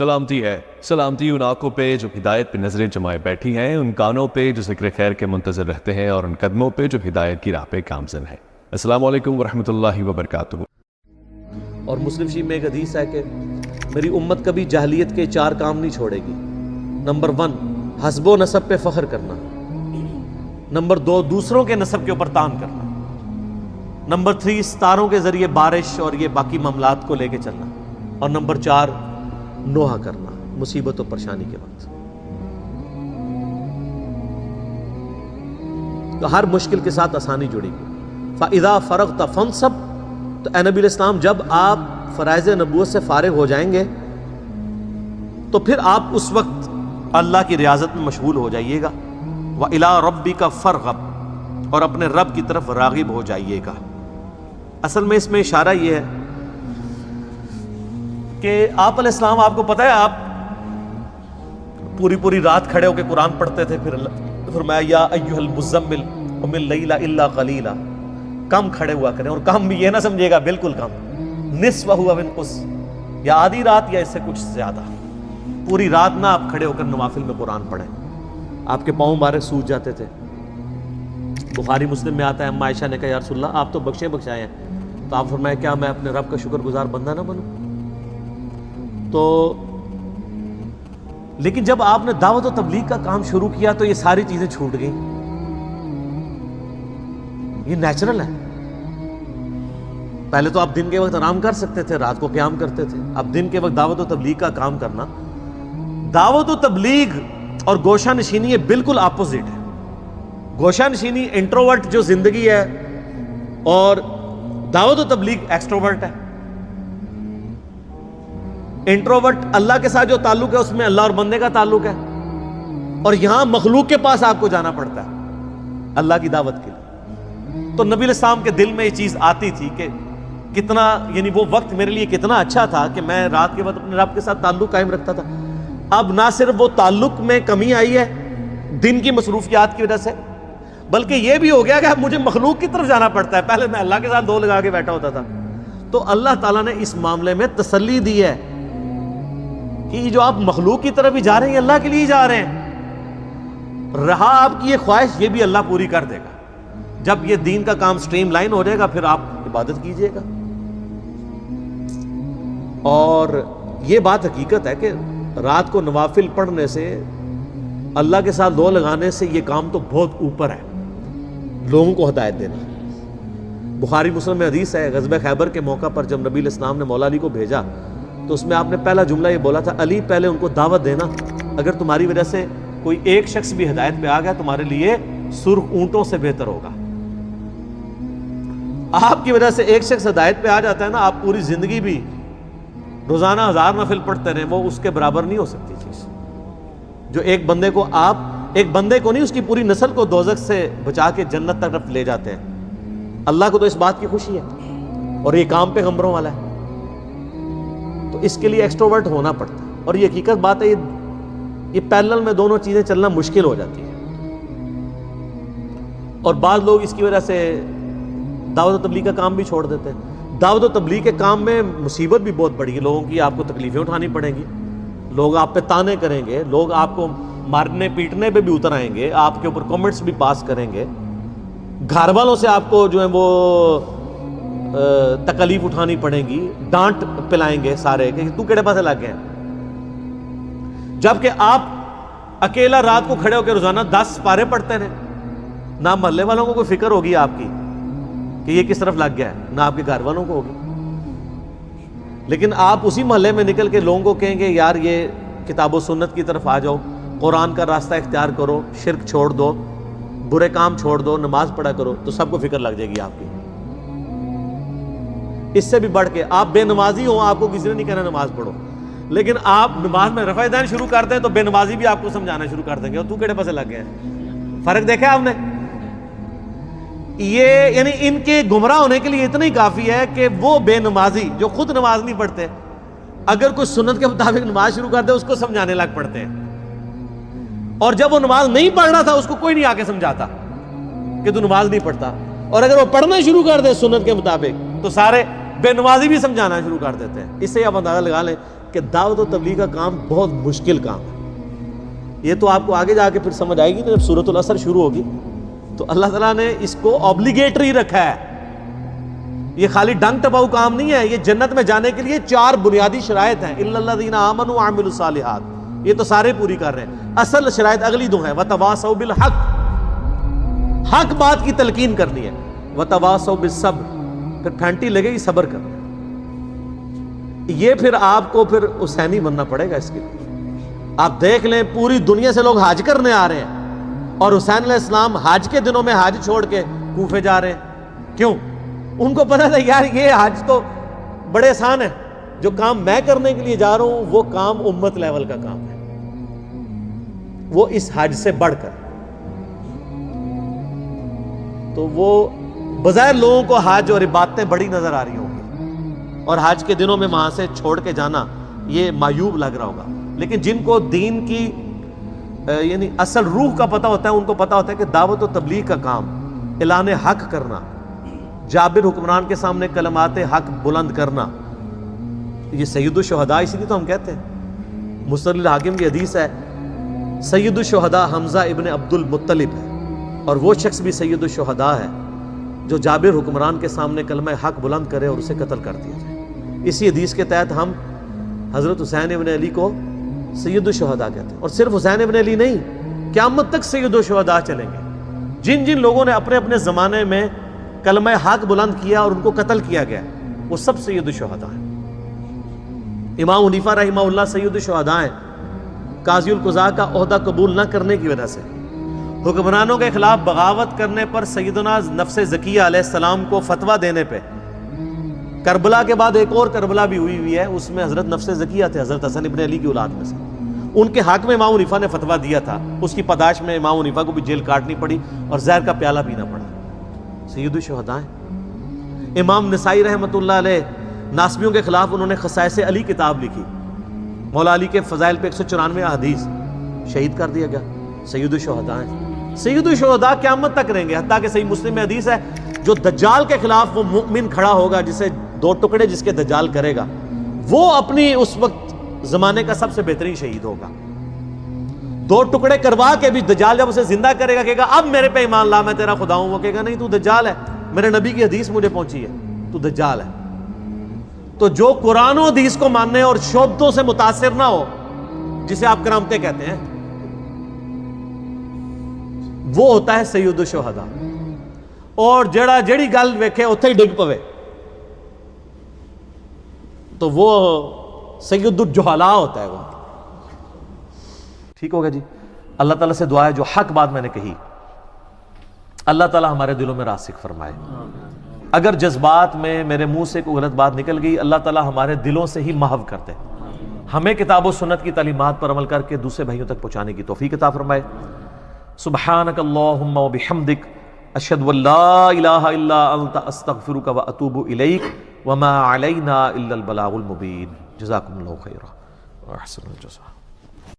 سلامتی ہے، سلامتی ان آنکھوں پہ جو ہدایت پہ نظریں جمائے بیٹھی ہیں، ان کانوں پہ جو ذکر خیر کے منتظر رہتے ہیں، اور ان قدموں پہ جو ہدایت کی راہ پہ گامزن ہے۔ السلام علیکم ورحمۃ اللہ وبرکاتہ۔ اور مسلم شریف میں ایک حدیث ہے کہ میری امت کبھی جاہلیت کے 4 کام نہیں چھوڑے گی۔ نمبر 1 حسب و نسب پہ فخر کرنا، نمبر 2 دوسروں کے نسب کے اوپر تان کرنا، نمبر 3 ستاروں کے ذریعے بارش اور یہ باقی معاملات کو لے کے چلنا، اور نمبر 4 نوحہ کرنا مصیبت و پریشانی کے وقت۔ تو ہر مشکل کے ساتھ آسانی جڑی گئی۔ فَإِذَا فَرَغْتَ فَانْصَبْ، تو اے نبی علیہ السلام جب آپ فرائض نبوت سے فارغ ہو جائیں گے تو پھر آپ اس وقت اللہ کی ریاضت میں مشغول ہو جائیے گا۔ وَإِلَىٰ رَبِّكَ فَارْغَب، اور اپنے رب کی طرف راغب ہو جائیے گا۔ اصل میں اس میں اشارہ یہ ہے کہ آپ علیہ السلام، آپ کو پتہ ہے آپ پوری رات کھڑے ہو کے قرآن پڑھتے تھے، پھر اللہ فرمایا یا ایھا المزمل قم اللیل الا قلیلا، کم کھڑے ہوا کریں، اور کم بھی یہ نہ سمجھے گا بالکل کم، نصفہ او انقص، یا آدھی رات یا اس سے کچھ زیادہ، پوری رات نہ آپ کھڑے ہو کر نوافل میں قرآن پڑھیں۔ آپ کے پاؤں مبارک سوج جاتے تھے۔ بخاری مسلم میں آتا ہے، اما عائشہ نے کہا یا رسول اللہ آپ تو بخشے بخشائے ہیں، تو آپ فرمایا کیا میں اپنے رب کا شکر گزار بندہ نہ بنوں؟ تو لیکن جب آپ نے دعوت و تبلیغ کا کام شروع کیا تو یہ ساری چیزیں چھوٹ گئیں۔ یہ نیچرل ہے۔ پہلے تو آپ دن کے وقت آرام کر سکتے تھے، رات کو قیام کرتے تھے، اب دن کے وقت دعوت و تبلیغ کا کام کرنا، دعوت و تبلیغ اور گوشہ نشینی یہ بالکل اپوزٹ ہے۔ گوشہ نشینی انٹروورٹ جو زندگی ہے، اور دعوت و تبلیغ ایکسٹروورٹ ہے۔ انٹروورٹ اللہ کے ساتھ جو تعلق ہے اس میں اللہ اور بندے کا تعلق ہے، اور یہاں مخلوق کے پاس آپ کو جانا پڑتا ہے اللہ کی دعوت کے لیے۔ تو نبی علیہ السلام کے دل میں یہ چیز آتی تھی کہ کتنا، یعنی وہ وقت میرے لیے کتنا اچھا تھا کہ میں رات کے وقت اپنے رب کے ساتھ تعلق قائم رکھتا تھا۔ اب نہ صرف وہ تعلق میں کمی آئی ہے دن کی مصروفیات کی وجہ سے، بلکہ یہ بھی ہو گیا کہ اب مجھے مخلوق کی طرف جانا پڑتا ہے۔ پہلے میں اللہ کے ساتھ 2 لگا کے بیٹھا ہوتا تھا۔ تو اللہ تعالیٰ نے اس معاملے میں تسلی دی ہے کہ جو آپ مخلوق کی طرف ہی جا رہے ہیں اللہ کے لیے ہی جا رہے ہیں، رہا آپ کی یہ خواہش، یہ بھی اللہ پوری کر دے گا۔ جب یہ دین کا کام سٹریم لائن ہو جائے گا پھر آپ عبادت کیجئے گا۔ اور یہ بات حقیقت ہے کہ رات کو نوافل پڑھنے سے، اللہ کے ساتھ 2 لگانے سے، یہ کام تو بہت اوپر ہے لوگوں کو ہدایت دینا۔ بخاری مسلم میں حدیث ہے، غزوہ خیبر کے موقع پر جب نبی علیہ السلام نے مولا علی کو بھیجا تو اس میں آپ نے پہلا جملہ یہ بولا تھا، علی پہلے ان کو دعوت دینا، اگر تمہاری وجہ سے کوئی ایک شخص بھی ہدایت پہ آ گیا تمہارے لیے سرخ اونٹوں سے بہتر ہوگا۔ آپ کی وجہ سے ایک شخص ہدایت پہ آ جاتا ہے نا، آپ پوری زندگی بھی روزانہ 1000 نفل پڑھتے رہیں، وہ اس کے برابر نہیں ہو سکتی چیز۔ جو ایک بندے کو، آپ ایک بندے کو نہیں، اس کی پوری نسل کو دوزخ سے بچا کے جنت تک لے جاتے ہیں۔ اللہ کو تو اس بات کی خوشی ہے، اور یہ کام پیغمبروں والا ہے، تو اس کے لیے ایکسٹروورٹ ہونا پڑتا ہے۔ اور یہ حقیقت بات ہے، یہ پیرلل میں دونوں چیزیں چلنا مشکل ہو جاتی ہے، اور بعض لوگ اس کی وجہ سے دعوت و تبلیغ کا کام بھی چھوڑ دیتے ہیں۔ دعوت و تبلیغ کے کام میں مصیبت بھی بہت بڑی ہے، لوگوں کی آپ کو تکلیفیں اٹھانی پڑیں گی، لوگ آپ پہ تانے کریں گے، لوگ آپ کو مارنے پیٹنے پہ بھی اتر آئیں گے، آپ کے اوپر کمنٹس بھی پاس کریں گے، گھر والوں سے آپ کو جو ہے وہ تکلیف اٹھانی پڑیں گی، ڈانٹ پلائیں گے سارے کہ تو کیڑے پاسے لگ گئے، جبکہ آپ اکیلا رات کو کھڑے ہو کے روزانہ 10 پارے پڑھتے رہے، نہ محلے والوں کو کوئی فکر ہوگی آپ کی کہ یہ کس طرف لگ گیا ہے، نہ آپ کے گھر والوں کو ہوگی۔ لیکن آپ اسی محلے میں نکل کے لوگوں کو کہیں گے یار یہ کتاب و سنت کی طرف آ جاؤ، قرآن کا راستہ اختیار کرو، شرک چھوڑ دو، برے کام چھوڑ دو، نماز پڑھا کرو، تو سب کو فکر لگ جائے گی آپ کی۔ اس سے بھی بڑھ کے آپ بے نمازی ہوں، آپ کو کسی نے نہیں کہنا نماز پڑھو، لیکن آپ نماز میں رفع دین شروع کر دیں تو بے نمازی بھی آپ کو سمجھانا شروع کر دیں گے، اور تو کیڑے پاسے لگ گئے ہیں۔ فرق دیکھا آپ نے؟ یہ یعنی ان کے گمراہ ہونے کے لیے اتنا ہی کافی ہے کہ وہ بے نمازی جو خود نماز نہیں پڑھتے، اگر کوئی سنت کے مطابق نماز شروع کر دے اس کو سمجھانے لگ پڑتے ہیں، اور جب وہ نماز نہیں پڑھ رہا تھا اس کو کوئی نہیں آ کے سمجھاتا کہ تو نماز نہیں پڑھتا، اور اگر وہ پڑھنا شروع کر دے سنت کے مطابق تو سارے بے نمازی بھی سمجھانا شروع کر دیتے ہیں۔ اس سے آپ اندازہ لگا لیں کہ دعوت و تبلیغ کا کام بہت مشکل کام ہے. یہ تو آپ کو آگے جا کے پھر سمجھ آئے گی نا جب سورۃ العصر شروع ہوگی. تو اللہ تعالیٰ نے اس کو obligatory رکھا ہے. یہ خالی ڈنگ ٹپاؤ کام نہیں ہے. یہ جنت میں جانے کے لیے 4 بنیادی شرائط ہیں. الا الذین آمنوا وعملوا الصالحات, یہ تو سارے پوری کر رہے ہیں. اصل شرائط اگلی 2 ہیں. وتواصوا بالحق, حق بات کی تلقین کرنی ہے. وتواصوا بالصبر, پھر پھینٹی لگے گی صبر کرنا. یہ پھر آپ کو پھر حسینی بننا پڑے گا اس کے لیے. آپ دیکھ لیں پوری دنیا سے لوگ حج کرنے آ رہے ہیں اور حسین علیہ السلام حج کے دنوں میں حج چھوڑ کے کوفے جا رہے ہیں. کیوں؟ ان کو پتہ تھا یار یہ حج تو بڑے آسان ہے, جو کام میں کرنے کے لیے جا رہا ہوں وہ کام امت لیول کا کام ہے, وہ اس حج سے بڑھ کر. تو وہ بظاہر لوگوں کو حج اور عبادتیں بڑی نظر آ رہی ہوں گی اور حج کے دنوں میں وہاں سے چھوڑ کے جانا یہ معیوب لگ رہا ہوگا, لیکن جن کو دین کی یعنی اصل روح کا پتہ ہوتا ہے ان کو پتہ ہوتا ہے کہ دعوت و تبلیغ کا کام, اعلان حق کرنا, جابر حکمران کے سامنے کلمات حق بلند کرنا, یہ سید الشہداء اسی لیے تو ہم کہتے ہیں. مستدرک الحاکم کی حدیث ہے سید الشہداء حمزہ ابن عبد المطلب ہے, اور وہ شخص بھی سید الشہداء ہے جو جابر حکمران کے سامنے کلمہ حق بلند کرے اور اسے قتل کر دیا جائے. اسی حدیث کے تحت ہم حضرت حسین ابن علی کو سید الشہداء کہتے ہیں. اور صرف حسین ابن علی نہیں, قیامت تک سید الشہداء چلیں گے. جن جن لوگوں نے اپنے اپنے زمانے میں کلمہ حق بلند کیا اور ان کو قتل کیا گیا وہ سب سید الشہداء ہیں. امام حنیفہ رحمہ اللہ سید الشہداء ہیں. قاضی القضاء کا عہدہ قبول نہ کرنے کی وجہ سے, حکمرانوں کے خلاف بغاوت کرنے پر, سیدنا نفس زکیہ علیہ السلام کو فتویٰ دینے پہ, کربلا کے بعد ایک اور کربلا بھی ہوئی ہے, اس میں حضرت نفس زکیہ تھے, حضرت حسن ابن علی کی اولاد میں سے. ان کے حق میں امام حنیفہ نے فتویٰ دیا تھا, اس کی پاداش میں امام حنیفہ کو بھی جیل کاٹنی پڑی اور زہر کا پیالہ پینا پڑا. سید الشہداء ہیں. امام نسائی رحمۃ اللہ علیہ ناسبیوں کے خلاف انہوں نے خصائص علی کتاب لکھی, مولا علی کے فضائل پہ 194 احادیث, شہید کر دیا گیا. سید الشہداء ہیں. سید الشہداء قیامت تک رہیں گے, حتیٰ کہ صحیح مسلم میں حدیث ہے جو دجال کے خلاف وہ مؤمن کھڑا ہوگا جسے 2 ٹکڑے جس کے دجال کرے گا, وہ اپنی اس وقت زمانے کا سب سے بہترین شہید ہوگا. 2 ٹکڑے کروا کے بھی دجال جب اسے زندہ کرے گا کہے گا اب میرے پہ ایمان لا, میں تیرا خدا ہوں. وہ کہے گا نہیں تو دجال ہے, میرے نبی کی حدیث مجھے پہنچی ہے, تو دجال ہے. تو جو قرآن و حدیث کو ماننے اور شعبتوں سے متاثر نہ ہو, جسے آپ کرامتیں کہتے ہیں, وہ ہوتا ہے سید الشہداء. اور جڑی گل ویکھے اتھے ہی ڈگ پوے تو وہ سید الجہلاء ہوتا ہے. وہ ٹھیک ہوگا جی. اللہ تعالیٰ سے دعا ہے جو حق بات میں نے کہی اللہ تعالیٰ ہمارے دلوں میں راسخ فرمائے. اگر جذبات میں میرے منہ سے کوئی غلط بات نکل گئی اللہ تعالیٰ ہمارے دلوں سے ہی محو کر دے. ہمیں کتاب و سنت کی تعلیمات پر عمل کر کے دوسرے بھائیوں تک پہنچانے کی توفیق عطا فرمائے. سبحانک اللہم و بحمدک, اشہد ان لا الہ الا انت, استغفرک و اتوب الیک, وما علینا الا البلاغ المبین. جزاکم اللہ خیرا و احسن الجزاء.